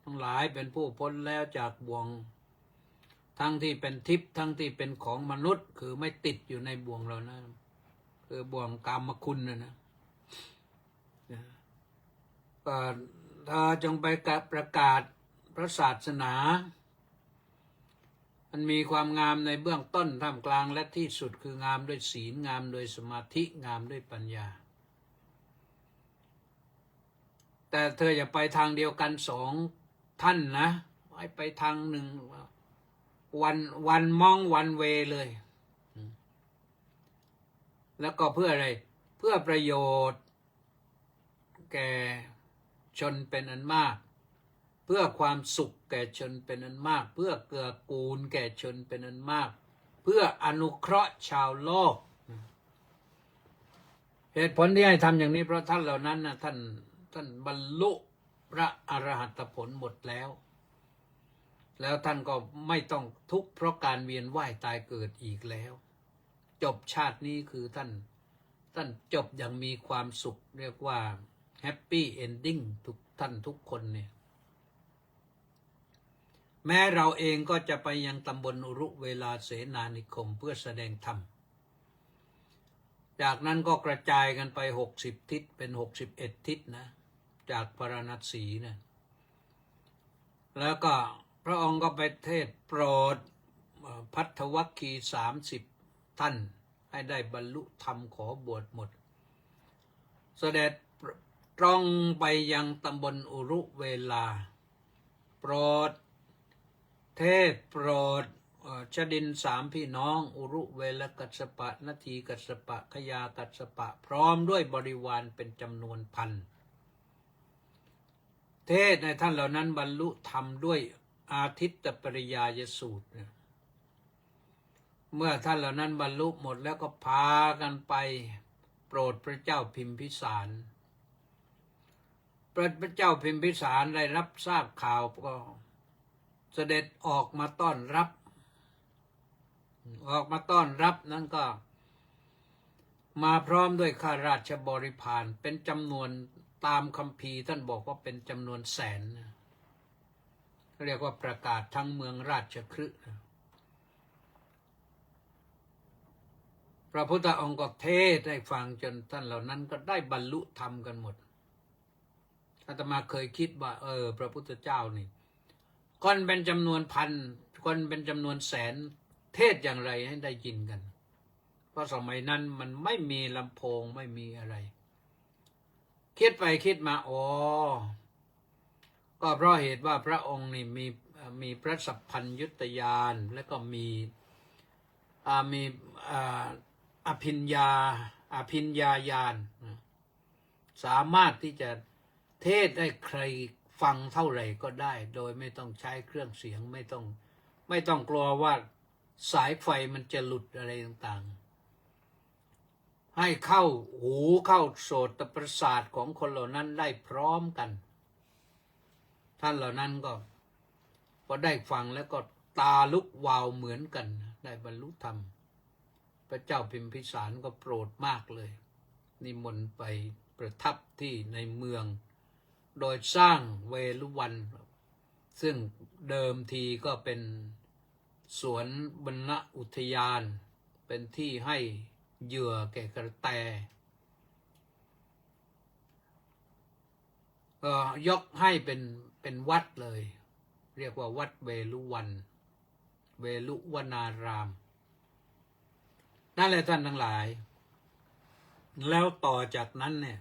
ทั้งหลายเป็นผู้พ้นแล้วจากบ่วงทั้งที่เป็นทิพย์ทั้งที่เป็นของมนุษย์คือไม่ติดอยู่ในบ่วงเรานะคือบ่วงกามคุณนะก็เธอจงไปประกาศพระศาสนามันมีความงามในเบื้องต้นท่ามกลางและที่สุดคืองามด้วยศีลงามโดยสมาธิงามด้วยปัญญาแต่เธออย่าไปทางเดียวกันสองท่านนะไปทางหนึ่งวันมองวันเวเลยแล้วก็เพื่ออะไรเพื่อประโยชน์แก่ชนเป็นอันมากเพื่อความสุขแก่ชนเป็นอันมากเพื่อเกื้อกูลแก่ชนเป็นอันมากเพื่ออนุเคราะห์ชาวโลกเหตุผลที่ให้ทำอย่างนี้เพราะท่านเหล่านั้นนะท่านบรรลุพระอรหัตผลหมดแล้วท่านก็ไม่ต้องทุกข์เพราะการเวียนว่ายตายเกิดอีกแล้วจบชาตินี้คือท่านจบอย่างมีความสุขเรียกว่าแฮปปี้เอนดิ้งทุกท่านทุกคนเนี่ยแม้เราเองก็จะไปยังตำบลอุรุเวลาเสนานิคมเพื่อแสดงธรรมจากนั้นก็กระจายกันไป60 ทิศเป็น61 ทิศนะจากพาราณสีนะแล้วก็พระองค์ก็ไปเทศโปรดภัททวัคคีย์30 ท่านให้ได้บรรลุธรรมขอบวชหมดเสด็จตรงไปยังตำบลอุรุเวลาโปรดเทศโปรดชดิน3 พี่น้องอุรุเวลกัสสปะนาทีกัสสปะขยากัสสปะพร้อมด้วยบริวารเป็นจำนวนพันเทศในท่านเหล่านั้นบรรลุธรรมด้วยอาทิตตปริยายสูตรเมื่อท่านเหล่านั้นบรรลุหมดแล้วก็พากันไปโปรดพระเจ้าพิมพิสารพระเจ้าพิมพิสารได้รับทราบข่าวก็เสด็จออกมาต้อนรับนั้นก็มาพร้อมด้วยข้าราชบริพารเป็นจำนวนตามคัมภีร์ท่านบอกว่าเป็นจำนวนแสนเรียกว่าประกาศทั้งเมืองราชคฤห์พระพุทธองค์ก็เทศให้ฟังจนท่านเหล่านั้นก็ได้บรรลุธรรมกันหมดอาตมาเคยคิดว่าพระพุทธเจ้านี่คนเป็นจำนวนพันคนเป็นจำนวนแสนเทศอย่างไรให้ได้ยินกันเพราะสมัยนั้นมันไม่มีลำโพงไม่มีอะไรคิดไปคิดมาก็เพราะเหตุว่าพระองค์นี่มีพระสัพพัญญุตญาณและก็มีอภิญญาญาณสามารถที่จะเทศให้ใครฟังเท่าไหร่ก็ได้โดยไม่ต้องใช้เครื่องเสียงไม่ต้องกลัวว่าสายไฟมันจะหลุดอะไรต่างๆให้เข้าหูเข้าโสตประสาทของคนเหล่านั้นได้พร้อมกันท่านเหล่านั้นก็พอได้ฟังแล้วก็ตาลุกวาวเหมือนกันได้บรรลุธรรมพระเจ้าพิมพิสารก็โปรดมากเลยนิมนต์ไปประทับที่ในเมืองโดยสร้างเวฬุวันซึ่งเดิมทีก็เป็นสวนบรรณอุทยานเป็นที่ให้เหยื่อแก่กระแต ยกให้เป็นวัดเลย เรียกว่าวัดเวลุวันเวลุวนารามนั่นแหละท่านทั้งหลายแล้วต่อจากนั้นเนี่ย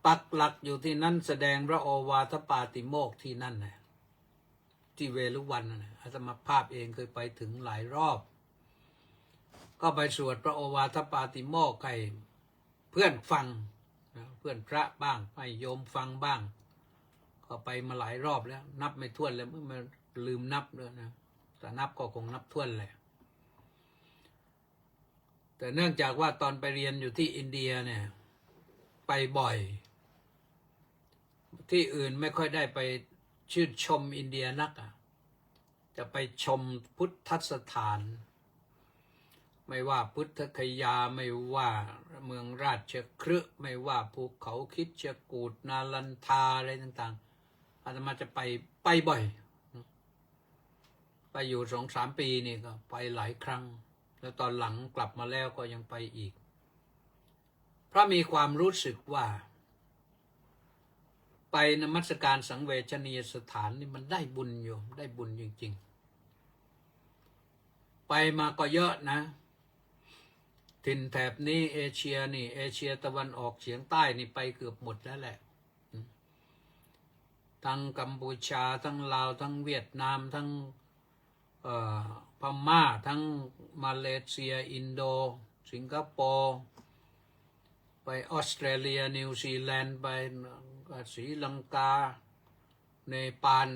ปักหลักอยู่ที่นั่นแสดงพระโอวาทปาติโมกข์ที่นั่นนะที่เวลุวันนะอาตมาภาพเองเคยไปถึงหลายรอบก็ไปสวดพระโอวาทปาติโมกข์ให้เพื่อนฟังนะเพื่อนพระบ้างให้โยมฟังบ้างก็ไปมาหลายรอบแล้วนับไม่ถ้วนแล้วเมื่อมาลืมนับเลยนะแต่นับก็คงนับถ้วนแหละแต่เนื่องจากว่าตอนไปเรียนอยู่ที่อินเดียเนี่ยไปบ่อยที่อื่นไม่ค่อยได้ไปชื่นชมอินเดียนักจะไปชมพุทธสถานไม่ว่าพุทธคยาไม่ว่าเมืองราชคฤห์ไม่ว่าภูเขาคิชกูฏนาลันทาอะไรต่างๆอาตมาจะไปบ่อยไปอยู่2-3 ปีนี่ก็ไปหลายครั้งแล้วตอนหลังกลับมาแล้วก็ยังไปอีกเพราะมีความรู้สึกว่าไปนมัสการสังเวชนียสถานนี่มันได้บุญอยู่ได้บุญจริงๆไปมาก็เยอะนะถิ่นแถบนี้เอเชียนี่เอเชียตะวันออกเฉียงใต้นี่ไปเกือบหมดแล้วแหละทั้งกัมพูชาทั้งลาวทั้งเวียดนามทั้งพม่าทั้งมาเลเซียอินโดสิงคโปร์ไปออสเตรเลียนิวซีแลนด์ไปศรีลังกาเนปาล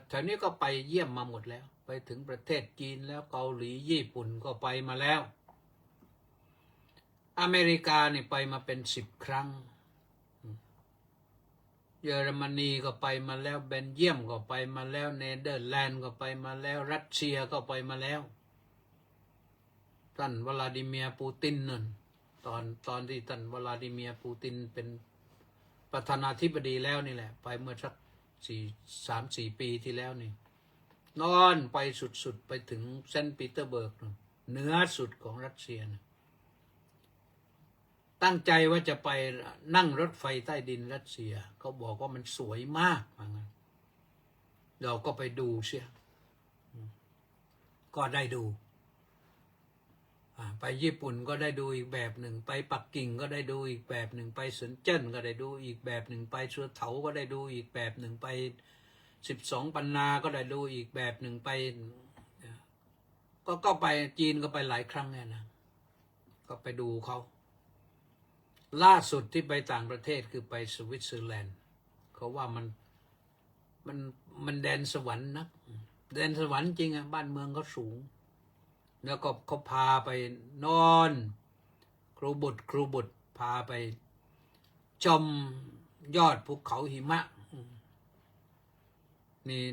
แถวนี้ก็ไปเยี่ยมมาหมดแล้วไปถึงประเทศจีนแล้วเกาหลีญี่ปุ่นก็ไปมาแล้วอเมริกานี่ไปมาเป็น10 ครั้งเยอรมนีก็ไปมาแล้วเบลเยียมก็ไปมาแล้วเนเธอร์แลนด์ก็ไปมาแล้วรัสเซียก็ไปมาแล้วท่านวลาดิเมียร์ปูตินนั่นตอนที่ท่านวลาดิเมียร์ปูตินเป็นประธานาธิบดีแล้วนี่แหละไปเมื่อสัก3-4 ปีที่แล้วนี่นอนไปสุดๆไปถึงเซนต์ปีเตอร์เบิร์กเหนือสุดของรัสเซียนะตั้งใจว่าจะไปนั่งรถไฟใต้ดินรัสเซียเขาบอกว่ามันสวยมากเราก็ไปดูเสียก็ได้ดูไปญี่ปุ่นก็ได้ดูอีกแบบหนึ่งไปปักกิ่งก็ได้ดูอีกแบบหนึ่งไปเซินเจิ้นก็ได้ดูอีกแบบหนึ่งไปเสือเถาก็ได้ดูอีกแบบหนึ่งไป12 ปันนาก็ได้ดูอีกแบบหนึ่งไปก็ไปจีนก็ไปหลายครั้งเนี่ยนะก็ไปดูเขาล่าสุดที่ไปต่างประเทศคือไปสวิตเซอร์แลนด์เขาว่ามันแดนสวรรค์นะแดนสวรรค์จริงบ้านเมืองเขาสูงแล้วก็เขาพาไปนอนครูบุตรพาไปชมยอดภูเขาหิมะนี่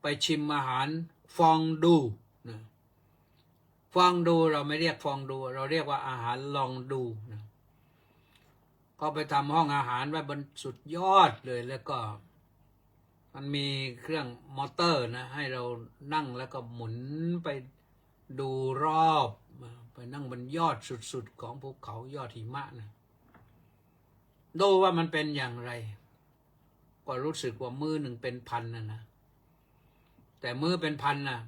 ไปชิมอาหารฟองดูนะฟองดูเราไม่เรียกฟองดูเราเรียกว่าอาหารลองดูนะก็ไปทำห้องอาหารไว้บนสุดยอดเลยแล้วก็มันมีเครื่องมอเตอร์นะให้เรานั่งแล้วก็หมุนไปดูรอบไปนั่งบนยอดสุดๆของภูเขายอดหิมะนะดูว่ามันเป็นอย่างไรก็รู้สึกว่ามื้อหนึ่งเป็นพันนะแต่มื้อเป็นพันนะ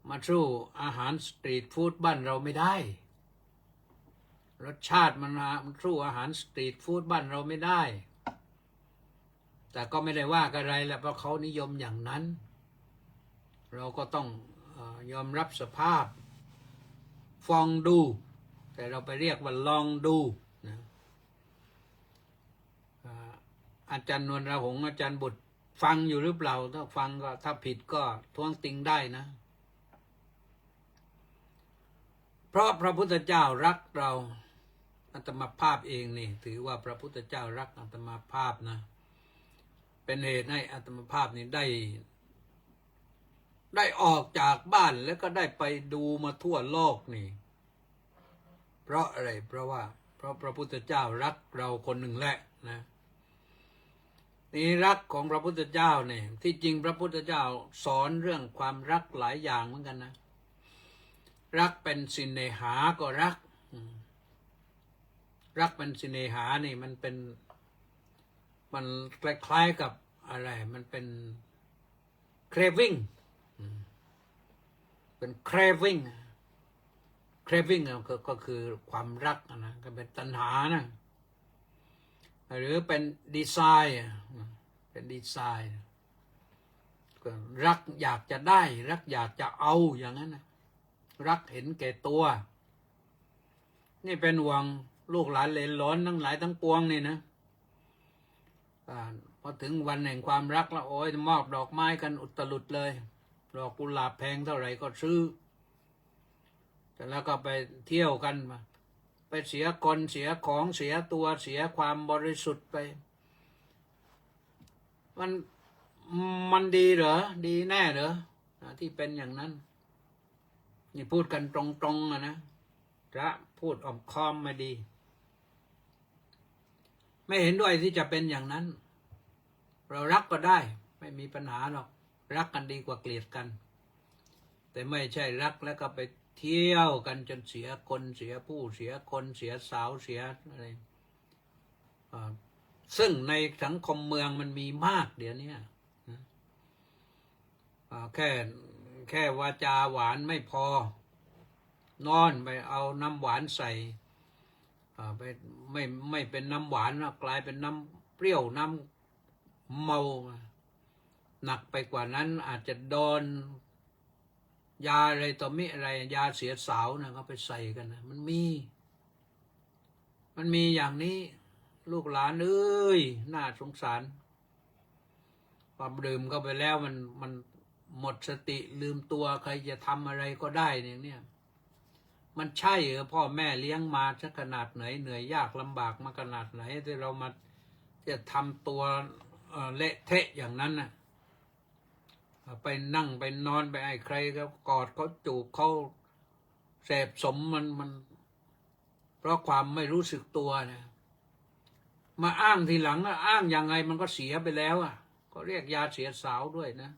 มาสู้อาหารสตรีทฟู้ดบ้านเราไม่ได้รสชาติมันสู้อาหารสตรีทฟู้ดบ้านเราไม่ได้แต่ก็ไม่ได้ว่าอะไรแหละเพราะเขานิยมอย่างนั้นเราก็ต้องยอมรับสภาพฟองดูแต่เราไปเรียกว่าลองดูนะอาจารย์นวลราหงษ์อาจารย์บุตรฟังอยู่หรือเปล่าถ้าฟังก็ถ้าผิดก็ท้วงติงได้นะเพราะพระพุทธเจ้ารักเราอาตมาภาพเองนี่ถือว่าพระพุทธเจ้ารักอาตมาภาพนะเป็นเหตุให้อาตมาภาพนี่ได้ออกจากบ้านแล้วก็ได้ไปดูมาทั่วโลกนี่เพราะอะไรเพราะพระพุทธเจ้ารักเราคนหนึ่งแหละนะนี่รักของพระพุทธเจ้าเนี่ยที่จริงพระพุทธเจ้าสอนเรื่องความรักหลายอย่างเหมือนกันนะรักเป็นสิเนหาก็รักเป็นสิเนหานี่มันเป็น มันคล้ายๆกับอะไร มันเป็น craving เป็น craving ก็คือความรักนะก็เป็นตัณหานะหรือเป็น desire เป็น desire ก็รักอยากจะได้รักอยากจะเอาอย่างนั้นนะรักเห็นแก่ตัว นี่เป็นห่วงลูกหลานเหลนหลนทั้งหลายทั้งปวงนี่นะพอถึงวันแห่งความรักแล้วโอ้ยมอบดอกไม้กันอุตลุดเลยดอกกุหลาบแพงเท่าไหร่ก็ซื้อแต่แล้วก็ไปเที่ยวกันไปเสียคนเสียของเสียตัวเสียความบริสุทธิ์ไปมันดีเหรอดีแน่เหรอที่เป็นอย่างนั้นนี่พูดกันตรงๆนะพระพูดอ้อมค้อมไม่ดี ไม่เห็นด้วยที่จะเป็นอย่างนั้นเรารักก็ได้ไม่มีปัญหาหรอกรักกันดีกว่าเกลียดกันแต่ไม่ใช่รักแล้วก็ไปเที่ยวกันจนเสียคนเสียผู้เสียคนเสียสาวเสียอะไรซึ่งในสังคมเมืองมันมีมากเดี๋ยวนี้แค่วาจาหวานไม่พอนอนไปเอาน้ำหวานใส่ไปไม่เป็นน้ำหวานกลายเป็นน้ำเปรี้ยวน้ำเมาหนักไปกว่านั้นอาจจะโดนยาอะไรต่อมิอะไรยาเสียสาวนะเขาไปใส่กันนะมันมีอย่างนี้ลูกหลานเอ้ยน่าสงสารความดื่มเข้าไปแล้วมันหมดสติลืมตัวใครจะทำอะไรก็ได้เนี่ยมันใช่เหรอพ่อแม่เลี้ยงมาสักขนาดไหนเหนื่อยยากลำบากมาขนาดไหนที่เรามาจะทำตัวเละเทะอย่างนั้นน่ะไปนั่งไปนอนไปไอ้ใครก็กอดเขาจูบเขาเสพสมมันเพราะความไม่รู้สึกตัวนะมาอ้างทีหลังอ้างยังไงมันก็เสียไปแล้วก็เรียกยาเสียสาวด้วยนะ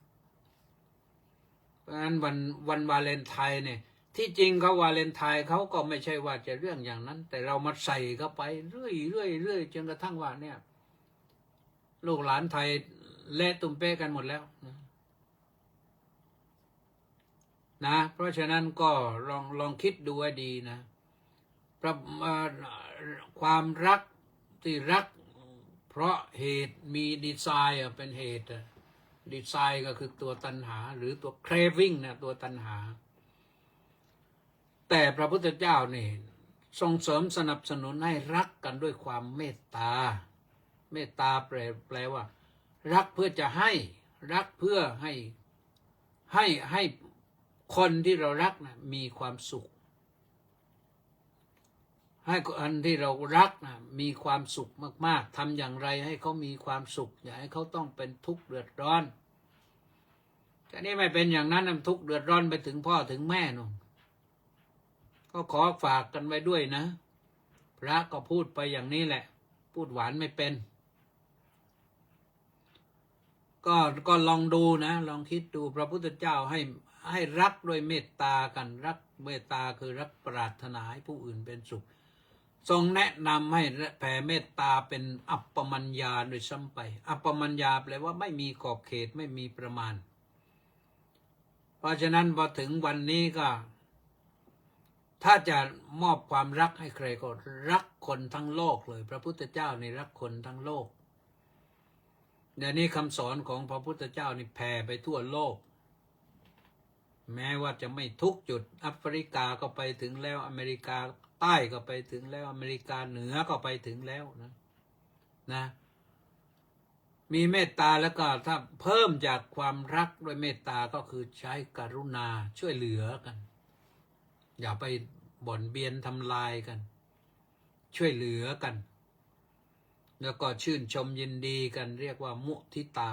เพราะฉะนั้นวันวาเลนไทน์เนี่ยที่จริงเขาวาเลนไทน์เขาก็ไม่ใช่ว่าจะเรื่องอย่างนั้นแต่เรามาใส่เข้าไปเรื่อยจนกระทั่งว่าเนี่ยลูกหลานไทยเละตุ้มเป้กันหมดแล้วนะเพราะฉะนั้นก็ลองคิดดูให้ดีนะความรักที่รักเพราะเหตุมีดีไซน์เป็นเหตุดีไซน์ก็คือตัวตัณหาหรือตัว craving นะตัวตัณหาแต่พระพุทธเจ้านี่ส่งเสริมสนับสนุนให้รักกันด้วยความเมตตาเมตตาแปลว่ารักเพื่อจะให้รักเพื่อให้คนที่เรารักนะมีความสุขให้คนที่เรารักนะมีความสุขมากๆทำอย่างไรให้เขามีความสุขอย่าให้เขาต้องเป็นทุกข์เดือดร้อนแต่นี่ไม่เป็นอย่างนั้นทุกข์เดือดร้อนไปถึงพ่อถึงแม่นู่นก็ขอฝากกันไว้ด้วยนะพระก็พูดไปอย่างนี้แหละพูดหวานไม่เป็นก็ลองดูนะลองคิดดูพระพุทธเจ้าให้รักด้วยเมตตากันรักเมตตาคือรักปรารถนาให้ผู้อื่นเป็นสุขทรงแนะนำให้แผ่เมตตาเป็นอัปปมัญญาโดยซ้ำไปอัปปมัญญาแปลว่าไม่มีขอบเขตไม่มีประมาณเพราะฉะนั้นพอถึงวันนี้ก็ถ้าจะมอบความรักให้ใครก็รักคนทั้งโลกเลยพระพุทธเจ้านี่รักคนทั้งโลกเดี๋ยวนี้คำสอนของพระพุทธเจ้านี่แผ่ไปทั่วโลกแม้ว่าจะไม่ทุกจุดแอฟริกาก็ไปถึงแล้วอเมริกาใต้ก็ไปถึงแล้วอเมริกาเหนือก็ไปถึงแล้วนะมีเมตตาแล้วก็ถ้าเพิ่มจากความรักด้วยเมตตาก็คือใช้กรุณาช่วยเหลือกันอย่าไปบ่อนเบียนทำลายกันช่วยเหลือกันแล้วก็ชื่นชมยินดีกันเรียกว่ามุทิตา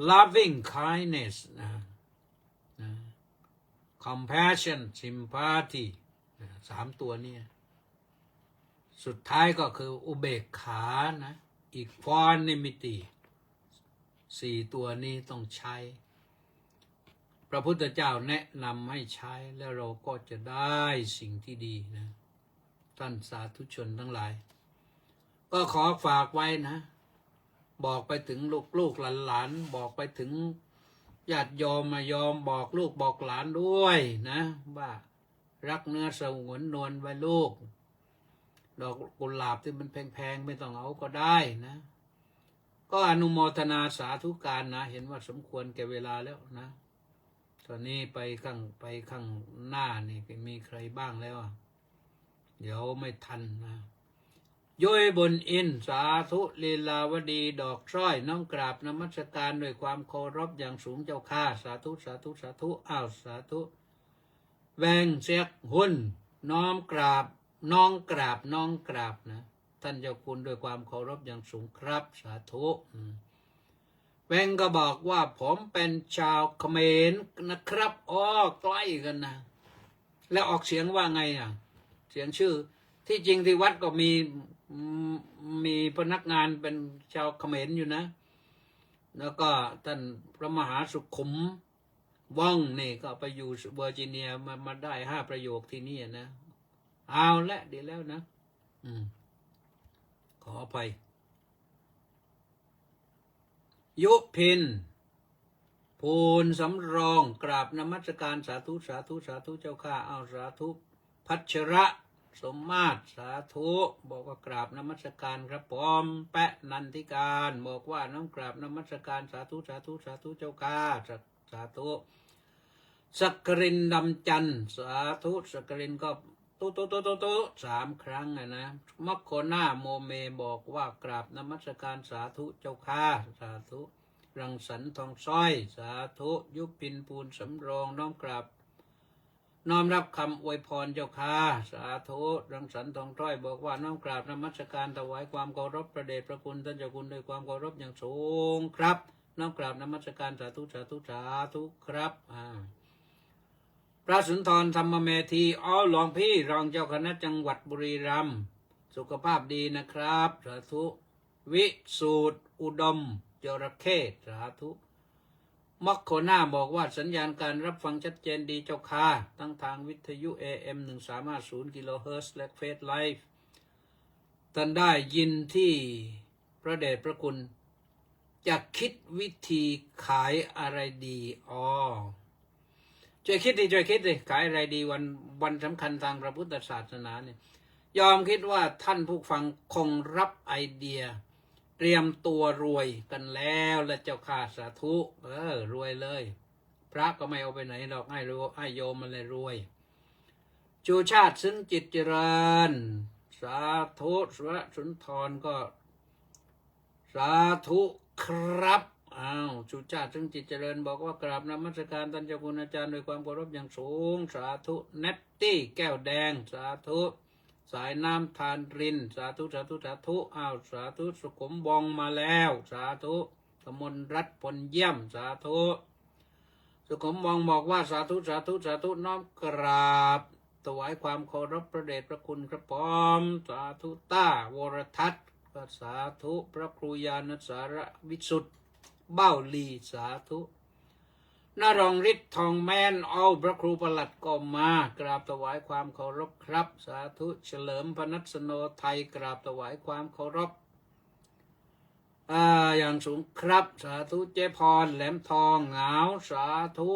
loving kindness compassion sympathy 3 ตัวนี้สุดท้ายก็คืออุเบกขานะequanimity 4 ตัวนี้ต้องใช้พระพุทธเจ้าแนะนำให้ใช้แล้วเราก็จะได้สิ่งที่ดีนะท่านสาธุชนทั้งหลาย ก็ขอฝากไว้นะบอกไปถึงลูกหลานบอกไปถึงญาติโยมมายอมบอกลูกบอกหลานด้วยนะว่ารักเนื้อสงวนนวลไว้ลูกดอกกุหลาบที่มันแพงๆไม่ต้องเอาก็ได้นะก็อนุโมทนาสาธุการนะเห็นว่าสมควรแก่เวลาแล้วนะตอนนี้ไปข้างหน้านี่มีใครบ้างแล้วเดี๋ยวไม่ทันนะย้อยบนอินสาธุลีลาวดีดอกสร้อยน้องกราบนมัสการด้วยความเคารพอย่างสูงเจ้าข้าสาธุสาธุสาธุอ้าวสาธุแวงเสียกหุ่นน้อมกราบน้องกราบนะท่านเจ้าคุณด้วยความเคารพอย่างสูงครับสาธุแวงก็บอกว่าผมเป็นชาวเขมรนะครับอ๋อใกล้กันนะแล้วออกเสียงว่าไงเสียงชื่อที่จริงที่วัดก็มีพนักงานเป็นชาวเขมรอยู่นะแล้วก็ท่านพระมหาสุขุมว่องนี่ก็ไปอยู่เวอร์จิเนียมาได้5 ประโยคที่นี่นะเอาละดีแล้วนะขออภัยยุพินภูลสำรองกราบนมัสการสาธุสาธุสาธุเจ้าข้าเอาสาธุพัชระสมมาตรสาธุบอกว่ากราบนมัสการครับผมแปะนันทิการบอกว่าน้องกราบนมัสการสาธุสาธุสาธุเจ้าข้าสาธุสักกรินดำจันทร์สาธุสักกรินก็ตุ3 ครั้งนะมัคโคนาโมเมบอกว่ากราบนมัสการสาธุเจ้าข้าสาธุรังสรรค์ทองสร้อยสาธุยุพินภูลสำรองน้อมกราบน้อมรับคำอวยพรเจ้าข้าสาธุรังสรรค์ทองสร้อยบอกว่าน้อมกราบนมัสการถวายความเคารพพระเดชพระคุณท่านเจ้าคุณด้วยความเคารพอย่างสูงครับน้อมกราบนมัสการสาธุสาธุสาธุครับพระสุนทรธรรมเมธีหลวงพี่รองเจ้าคณะจังหวัดบุรีรัมย์สุขภาพดีนะครับสาธุวิสูตรอุดมจระเข้สาธุมัคโคนาบอกว่าสัญญาณการรับฟังชัดเจนดีเจ้าค่ะทั้งทางวิทยุ AM 1350 กิโลเฮิรตซ์และเฟซไลฟ์ท่านได้ยินที่พระเดชพระคุณจะคิดวิธีขายอะไรดีช่วยคิดดิขายอะไรดีวันสำคัญทางพระพุทธศาสนาเนี่ยยอมคิดว่าท่านผู้ฟังคงรับไอเดียเตรียมตัวรวยกันแล้วและเจ้าข้าสาธุรวยเลยพระก็ไม่เอาไปไหนหรอกให้โยมมันเลยรวยชูชาติซึ่งจิตเจริญสาธุสุนทรก็สาธุครับชูชาติซึ่งจิตเจริญบอกว่ากราบนมัสการท่านเจ้าคุณอาจารย์ด้วยความเคารพอย่างสูงสาธุเนตตี้แก้วแดงสาธุสายน้ำทานรินสาธุสาธุสาธุสาธุสุขุมบองมาแล้วสาธุกมลรัตน์ผลเยี่ยมสาธุสุขุมบองบอกว่าสาธุสาธุสาธุน้อมกราบถวายความเคารพพระเดชพระคุณครับผมสาธุต้าวรทัศน์สาธุพระครูญาณสารวิสุทธิ์เบ้าลีสาธุนรงฤทธิ์ทองแมนพระครูประหลัดก็มากราบถวายความเคารพครับสาธุเฉลิมพนัสโนไทยกราบถวายความเคารพอย่างสูงครับสาธุเจพรแหลมทองเหงาสาธุ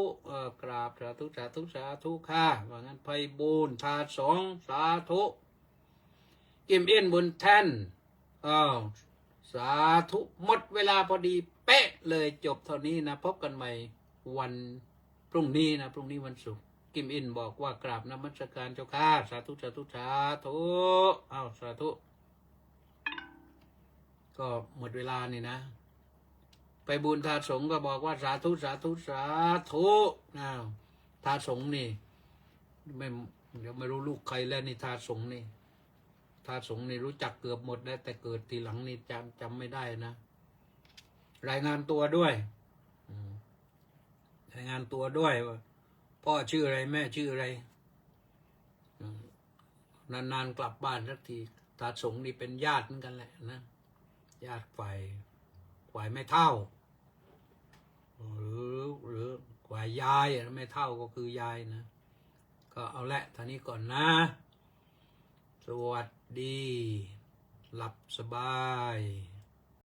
กราบสาธุสาธุสาธุค่ะว่างั้นไพบูลย์ทาสงสาธุกิมเอี้ยนบุญแท่นสาธุหมดเวลาพอดีเป๊ะเลยจบเท่านี้นะพบกันใหม่วันพรุ่งนี้นะพรุ่งนี้วันศุกร์กิมอินบอกว่ากราบนมัสการเจ้าข้าสาธุสาธุสาธุสาธุก็หมดเวลานี่นะไปบุญทาสงก็บอกว่าสาธุสาธุสาธุทาสงนี่เดี๋ยวไม่รู้ลูกใครแล้วนี่ทาสงนี่รู้จักเกือบหมดแล้วแต่เกิดทีหลังนี่จำไม่ได้นะรายงานตัวด้วยรายงานตัวด้วยว่าพ่อชื่ออะไรแม่ชื่ออะไรนานๆกลับบ้านสักทีตาสงนี่เป็นญาติเหมือนกันแหละนะญาติฝ่ายไม่เท่าหรือฝ่ายยายไม่เท่าก็คือยายนะก็เอาละท่านี้ก่อนนะสวัสดี หลับสบาย